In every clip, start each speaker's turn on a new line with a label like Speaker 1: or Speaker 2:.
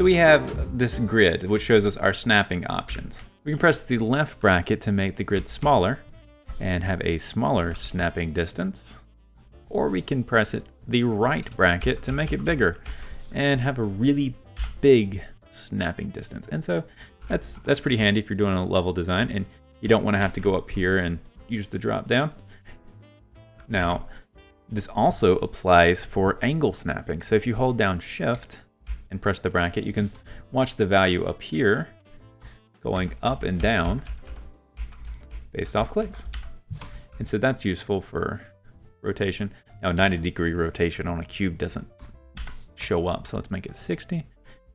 Speaker 1: So we have this grid, which shows us our snapping options. We can press the left bracket to make the grid smaller and have a smaller snapping distance. Or we can press the right bracket to make it bigger and have a really big snapping distance. And so that's pretty handy if you're doing a level design and you don't want to have to go up here and use the drop down. Now, this also applies for angle snapping. So if you hold down Shift and press the bracket, you can watch the value up here going up and down based off clicks. And so that's useful for rotation. Now 90-degree rotation on a cube doesn't show up, so let's make it 60.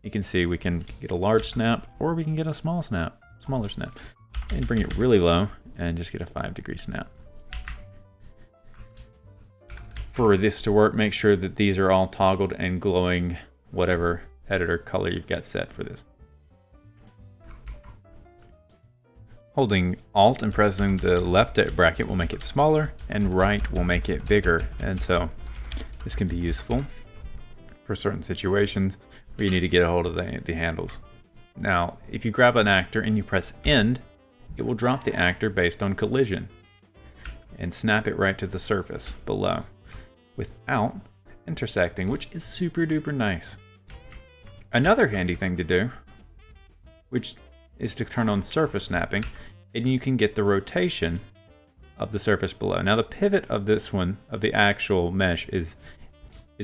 Speaker 1: You can see we can get a large snap or we can get a smaller snap, and bring it really low and just get a 5-degree snap. For this to work, make sure that these are all toggled and glowing whatever editor color you've got set for this. Holding Alt and pressing the left bracket will make it smaller and right will make it bigger. And so this can be useful for certain situations where you need to get a hold of the handles. Now, if you grab an actor and you press End, it will drop the actor based on collision and snap it right to the surface below without intersecting, which is super duper nice. Another handy thing to do, which is to turn on surface snapping, and you can get the rotation of the surface below. Now the pivot of this one, of the actual mesh, is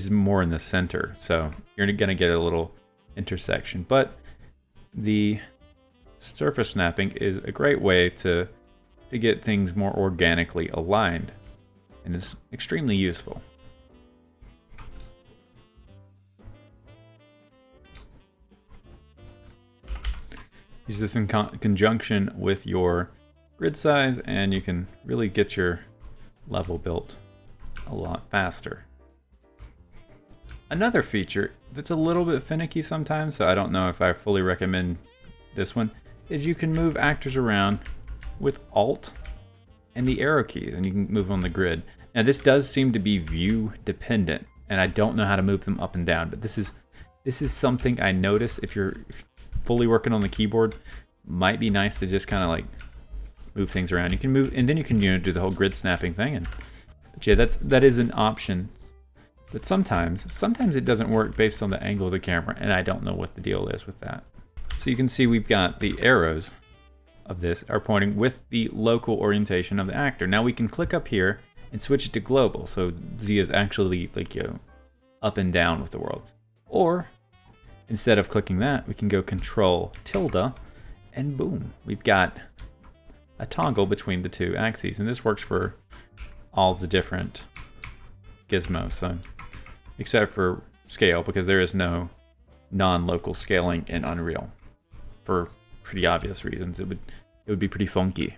Speaker 1: more in the center, so you're gonna get a little intersection, but the surface snapping is a great way to get things more organically aligned, and is extremely useful. Use this in conjunction with your grid size and you can really get your level built a lot faster. Another feature that's a little bit finicky sometimes, so I don't know if I fully recommend this one, is you can move actors around with Alt and the arrow keys, and you can move on the grid. Now this does seem to be view dependent, and I don't know how to move them up and down, but this is something I notice if you're fully working on the keyboard. Might be nice to just kind of like move things around. You can move, and then you can do the whole grid snapping thing. But yeah, that is an option. But sometimes it doesn't work based on the angle of the camera, and I don't know what the deal is with that. So you can see we've got the arrows of this are pointing with the local orientation of the actor. Now we can click up here and switch it to global, so Z is actually like up and down with the world. Or instead of clicking that, we can go Control tilde, and boom, we've got a toggle between the two axes. And this works for all the different gizmos, so except for scale, because there is no non-local scaling in Unreal for pretty obvious reasons. It would be pretty funky.